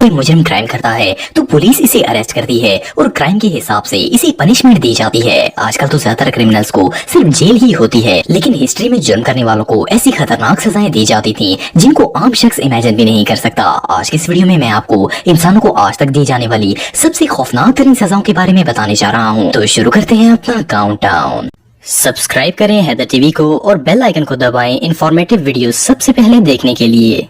कोई मुजरिम क्राइम करता है तो पुलिस इसे अरेस्ट करती है और क्राइम के हिसाब से इसे पनिशमेंट दी जाती है। आजकल तो ज्यादातर क्रिमिनल्स को सिर्फ जेल ही होती है, लेकिन हिस्ट्री में जुर्म करने वालों को ऐसी खतरनाक सजाएं दी जाती थी जिनको आम शख्स इमेजिन भी नहीं कर सकता। आज की इस वीडियो में मैं आपको इंसानों को आज तक दी जाने वाली सबसे खौफनाक तरीन सजाओं के बारे में बताने जा रहा हूँ। तो शुरू करते हैं अपना काउंटडाउन। सब्सक्राइब करें हैदर टीवी को और बेल आइकन को दबाएं इन्फॉर्मेटिव वीडियो सबसे पहले देखने के लिए।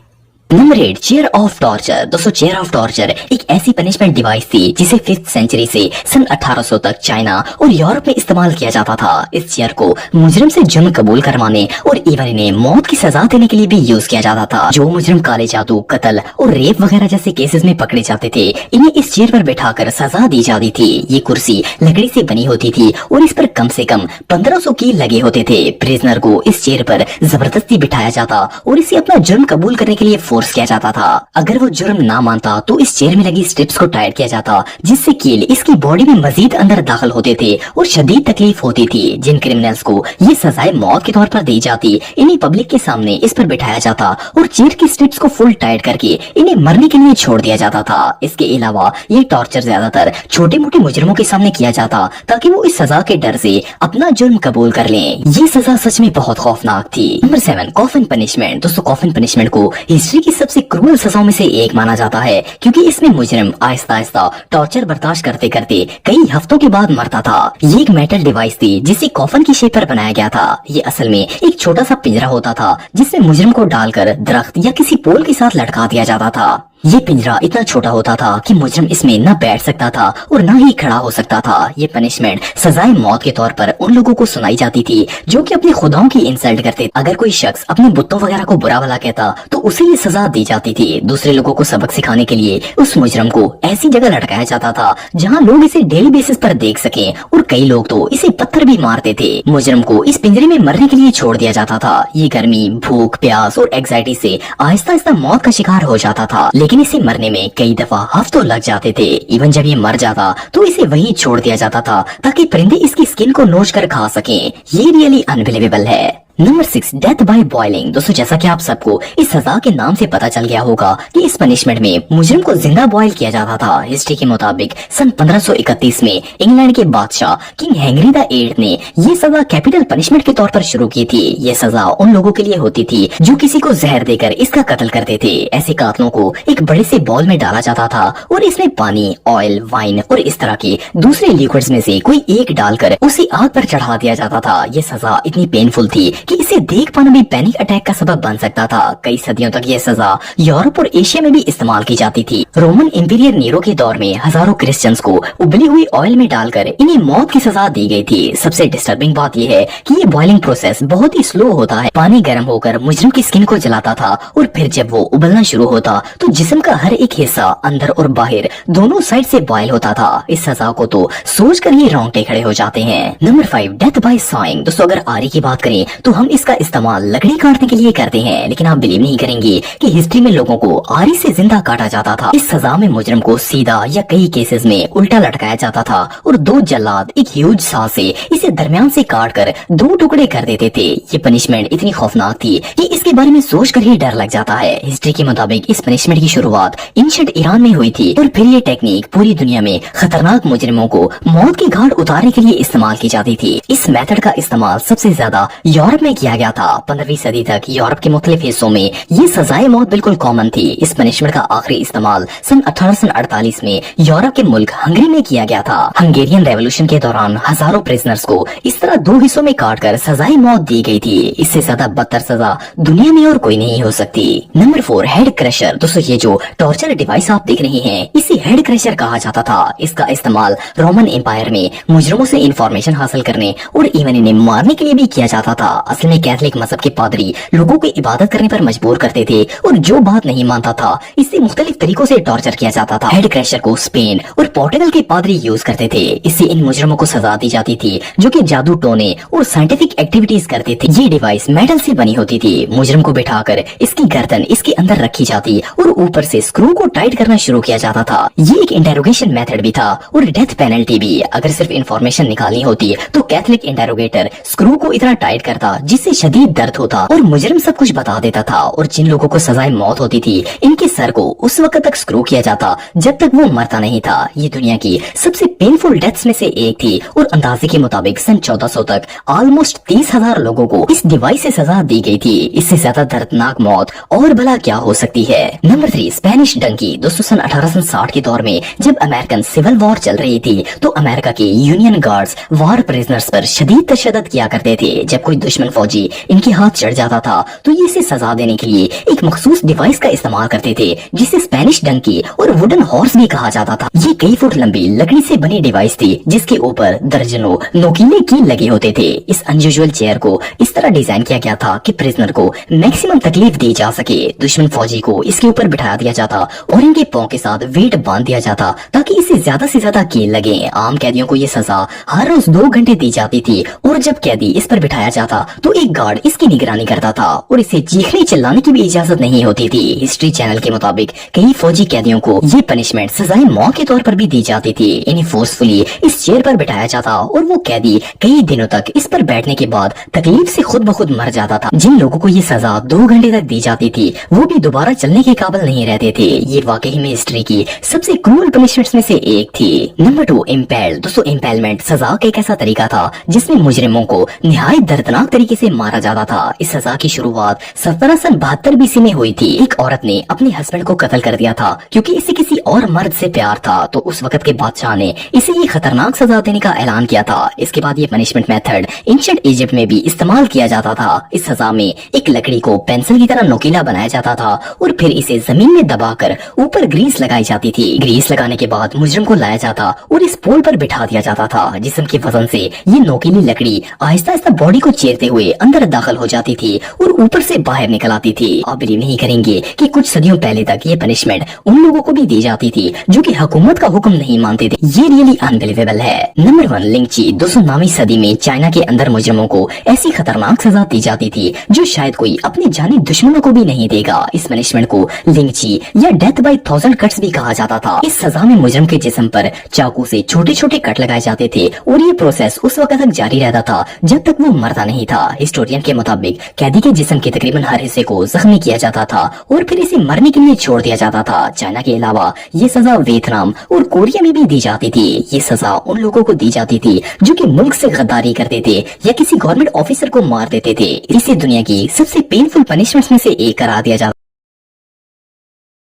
Number 8, chair of torture. दोस्तों, चेयर ऑफ टॉर्चर एक ऐसी पनिशमेंट डिवाइस थी जिसे 5th सेंचुरी से सन 1800 तक चाइना और यूरोप में इस्तेमाल किया जाता था। इस चेयर को मुजरिम से जुर्म कबूल करवाने और इवन इन्हें मौत की सजा देने के लिए भी यूज किया जाता था। जो मुजरिम काले जादू, कत्ल और रेप वगैरह जैसे केसेस में पकड़े जाते थे, इन्हें इस चेयर पर बैठाकर सजा दी जाती थी। ये कुर्सी लकड़ी से बनी होती थी और इस पर कम से कम 1500 कील लगे होते थे। प्रिजनर को इस चेयर पर जबरदस्ती बिठाया जाता और इसे अपना जुर्म कबूल करने के लिए फोर्स किया जाता था। अगर वो जुर्म ना मानता तो इस चेयर में लगी स्ट्रिप्स को टाइट किया जाता, जिससे कील इसकी बॉडी में मजीद अंदर दाखिल होते थे और शदीद तकलीफ होती थी। जिन क्रिमिनल्स को ये सजाएं मौत के तौर पर दी जाती, इन्हें पब्लिक के सामने इस पर बिठाया जाता और चेयर की स्ट्रिप्स को फुल टाइट करके इन्हें मरने के लिए छोड़ दिया जाता था। इसके अलावा ये टॉर्चर ज्यादातर छोटे मोटे मुजरिमों के सामने किया जाता ताकि वो इस सजा के डर से अपना जुर्म कबूल कर लें। ये सजा सच में बहुत खौफनाक थी। Number 7, coffin punishment. दोस्तों, कॉफिन पनिशमेंट को हिस्ट्री की सबसे क्रूअल सजाओं में से एक माना जाता है, क्योंकि इसमें मुजरिम आहिस्ता आहिस्ता टॉर्चर बर्दाश्त करते करते कई हफ्तों के बाद मरता था। ये एक मेटल डिवाइस थी जिसे कॉफिन की शेप पर बनाया गया था। ये असल में एक छोटा सा पिंजरा होता था जिसमें मुजरिम को डालकर दरख्त या किसी पोल के साथ लटका दिया जाता था। ये पिंजरा इतना छोटा होता था कि मुजरिम इसमें न बैठ सकता था और न ही खड़ा हो सकता था। ये पनिशमेंट सजाए मौत के तौर पर उन लोगों को सुनाई जाती थी जो कि अपने खुदाओं की इंसल्ट करते। अगर कोई शख्स अपने बुतों वगैरह को बुरा भला कहता तो उसे ये सजा दी जाती थी। दूसरे लोगों को सबक सिखाने के लिए उस मुजरिम को ऐसी जगह लटकाया जाता था जहाँ लोग इसे डेली बेसिस पर देख सके, और कई लोग तो इसे पत्थर भी मारते थे। मुजरिम को इस पिंजरे में मरने के लिए छोड़ दिया जाता था। ये गर्मी, भूख, प्यास और एंग्जाइटी से आहिस्ता आहिस्ता मौत का शिकार हो जाता था, लेकिन इसे मरने में कई दफा हफ्तों लग जाते थे। इवन जब ये मर जाता तो इसे वहीं छोड़ दिया जाता था ताकि परिंदे इसकी स्किन को नोच कर खा सकें। ये रियली अनबिलीवेबल है। Number 6, death by boiling. दोस्तों, जैसा कि आप सबको इस सजा के नाम से पता चल गया होगा कि इस पनिशमेंट में मुजरिम को जिंदा बॉयल किया जाता था। हिस्ट्री के मुताबिक सन 1531 में इंग्लैंड के बादशाह किंग हेनरी द 8 ने ये सजा कैपिटल पनिशमेंट के तौर पर शुरू की थी। ये सजा उन लोगों के लिए होती थी जो किसी को जहर देकर इसका कत्ल करते थे। ऐसे कातलों को एक बड़े से बॉल में डाला जाता था और इसमें पानी, ऑयल, वाइन और इस तरह के दूसरे लिक्विड्स में से कोई एक डालकर उसे आग पर चढ़ा दिया जाता था। ये सजा इतनी पेनफुल थी कि इसे देख पाना भी पैनिक अटैक का सबब बन सकता था। कई सदियों तक यह सजा यूरोप और एशिया में भी इस्तेमाल की जाती थी। रोमन इंपीरियर नीरो के दौर में हजारों क्रिश्चियंस को उबली हुई ऑयल में डालकर इन्हें मौत की सजा दी गई थी। सबसे डिस्टर्बिंग बात यह है कि ये बॉइलिंग प्रोसेस बहुत ही स्लो होता है। पानी गर्म होकर मुजरिम की स्किन को जलाता था और फिर जब वो उबलना शुरू होता तो जिस्म का हर एक हिस्सा अंदर और बाहर दोनों साइड से बॉयल होता था। इस सजा को तो सोच कर ही रोंगटे खड़े हो जाते हैं। Number 5, death by sawing. दोस्तों, अगर आरी की बात करें तो हम इसका इस्तेमाल लकड़ी काटने के लिए करते हैं, लेकिन आप बिलीव नहीं करेंगे कि हिस्ट्री में लोगों को आरी से जिंदा काटा जाता था। इस सजा में मुजरिम को सीधा या कई केसेस में उल्टा लटकाया जाता था और दो जल्लाद एक ह्यूज सां से इसे दरमियान से काट कर दो टुकड़े कर देते थे। ये पनिशमेंट इतनी खौफनाक थी कि इसके बारे में सोच कर ही डर लग जाता है। हिस्ट्री के मुताबिक इस पनिशमेंट की शुरुआत एंशिएंट ईरान में हुई थी और फिर ये टेक्निक पूरी दुनिया में खतरनाक मुजरिमों को मौत की घाट उतारने के लिए इस्तेमाल की जाती थी। इस मेथड का इस्तेमाल सबसे ज्यादा यूरोप में किया गया था। 15वीं सदी तक यूरोप के मुख्तलिफ हिस्सों में ये सजाए मौत बिल्कुल कॉमन थी। इस पनिशमेंट का आखिरी इस्तेमाल सन 1848 में यूरोप के मुल्क हंगरी में किया गया था। हंगेरियन रेवोल्यूशन के दौरान हजारों प्रिजनर्स को इस तरह दो हिस्सों में काटकर सजाए मौत दी गई थी। इससे ज्यादा बदतर सजा दुनिया में और कोई नहीं हो सकती। Number 4, head crusher. दोस्तों, ये जो टॉर्चर डिवाइस आप देख रहे हैं इसे हेड क्रशर कहा जाता था। इसका इस्तेमाल रोमन एम्पायर में मुजरिमों से इंफॉर्मेशन हासिल करने और इवन इन्हें मारने के लिए भी किया जाता था। असल में कैथोलिक मजहब के पादरी लोगों को इबादत करने पर मजबूर करते थे और जो बात नहीं मानता था इससे मुख्तलिफ तरीकों से टॉर्चर किया जाता था। हेड क्रशर को स्पेन और पोर्टुगल के पादरी यूज करते थे। इससे इन मुजरिमों को सजा दी जाती थी जो कि जादू टोने और साइंटिफिक एक्टिविटीज करते थे। ये डिवाइस मेटल से बनी होती थी। मुजरिम को बिठाकर इसकी गर्दन इसके अंदर रखी जाती और ऊपर से स्क्रू को टाइट करना शुरू किया जाता था। ये एक इंटेरोगेशन मेथड भी था और डेथ पेनल्टी भी। अगर सिर्फ इंफॉर्मेशन निकालनी होती तो कैथोलिक इंटेरोगेटर स्क्रू को इतना टाइट करता जिससे शदीद दर्द होता और मुजरिम सब कुछ बता देता था, और जिन लोगों को सजाए मौत होती थी इनके सर को उस वक्त तक स्क्रू किया जाता जब तक वो मरता नहीं था। ये दुनिया की सबसे पेनफुल डेथ्स में से एक थी, और अंदाजे के मुताबिक सन 1400 तक ऑलमोस्ट 30,000 लोगों को इस डिवाइस से सजा दी गई थी। इससे ज्यादा दर्दनाक मौत और भला क्या हो सकती है। Number 3, Spanish donkey. दोस्तों सन 1860 के दौर में जब अमेरिकन सिविल वॉर चल रही थी तो अमेरिका के यूनियन गार्ड्स वार प्रिजनर्स पर शदीद तशद्दुद किया करते थे। जब कोई दुश्मन फौजी इनके हाथ चढ़ जाता था तो ये इसे सजा देने के लिए एक मखसूस डिवाइस का इस्तेमाल करते थे जिसे स्पेनिश डंकी और वुडन हॉर्स भी कहा जाता था। ये कई फुट लंबी लकड़ी से बनी डिवाइस थी जिसके ऊपर दर्जनों नोकीले कील लगे होते थे। इस अनयूजुअल चेयर को इस तरह डिजाइन किया गया था कि प्रिजनर को मैक्सिमम तकलीफ दी जा सके। दुश्मन फौजी को इसके ऊपर बिठाया दिया जाता और इनके पांव के साथ वेट बांध दिया जाता ताकि इसे ज्यादा से ज्यादा कील लगे। आम कैदियों को ये सजा हर रोज 2 घंटे दी जाती थी, और जब कैदी इस पर बिठाया जाता तो एक गार्ड इसकी निगरानी करता था और इसे चीखने चिल्लाने की भी इजाजत नहीं होती थी। हिस्ट्री चैनल के मुताबिक कई फौजी कैदियों को ये पनिशमेंट सजाए मौत के तौर पर भी दी जाती थी। इन्हें फोर्सफुली इस चेयर पर बिठाया जाता और वो कैदी कई दिनों तक इस पर बैठने के बाद तकलीफ से खुद ब खुद मर जाता था। जिन लोगों को ये सजा 2 घंटे तक दी जाती थी वो भी दोबारा चलने के काबिल नहीं रहते थे। ये वाकई में हिस्ट्री की सबसे क्रूअल पनिशमेंट्स में से एक थी। Number 2, impale. दोस्तों इम्पेलमेंट सजा का एक ऐसा तरीका था जिसमें मुजरिमों को निहायत दर्दनाक तरीके से मारा जाता था। इस सजा की शुरुआत 1772 BC में हुई थी। एक औरत ने अपने हस्बैंड को कत्ल कर दिया था क्योंकि इसे किसी और मर्द से प्यार था, तो उस वक्त के बादशाह ने इसे ये खतरनाक सजा देने का ऐलान किया था। इसके बाद ये पनिशमेंट मेथड एंशिएंट इजिप्ट में भी इस्तेमाल किया जाता था। इस सजा में एक लकड़ी को पेंसिल की तरह नोकीला बनाया जाता था और फिर इसे जमीन में दबाकर ऊपर ग्रीस लगाई जाती थी। ग्रीस लगाने के बाद मुजरिम को लाया जाता और इस पोल पर बिठा दिया जाता था। जिस्म के वजन से ये नोकीली लकड़ी आहिस्ता आहिस्ता बॉडी को चीरते हुए अंदर दाखिल हो जाती थी और ऊपर से बाहर निकल आती थी। आप बिलीव नहीं करेंगे कि कुछ सदियों पहले तक ये पनिशमेंट उन लोगों को भी दी जाती थी जो कि हुकूमत का हुक्म नहीं मानते थे। ये रियली अनबिलीवेबल है। Number 1, lingchi. 209वीं सदी में चाइना के अंदर मुजरिमों को ऐसी खतरनाक सजा दी जाती थी जो शायद कोई अपने जानी दुश्मनों को भी नहीं देगा। इस पनिशमेंट को लिंची या डेथ बाय 1000 कट्स भी कहा जाता था। इस सजा में मुजरिम के जिस्म पर चाकू से छोटे छोटे कट लगाए जाते थे और ये प्रोसेस उस वक्त तक जारी रहता था जब तक वो मरता नहीं था। हिस्टोरियन के मुताबिक कैदी के जिस्म के तकरीबन हर हिस्से को जख्मी किया जाता था और फिर इसे मरने के लिए छोड़ दिया जाता था। चाइना के अलावा ये सजा वियतनाम और कोरिया में भी दी जाती थी। ये सजा उन लोगों को दी जाती थी जो कि मुल्क से गद्दारी करते थे या किसी गवर्नमेंट ऑफिसर को मार देते थे। इसे दुनिया की सबसे पेनफुल पनिशमेंट्स में से एक करार दिया जाता।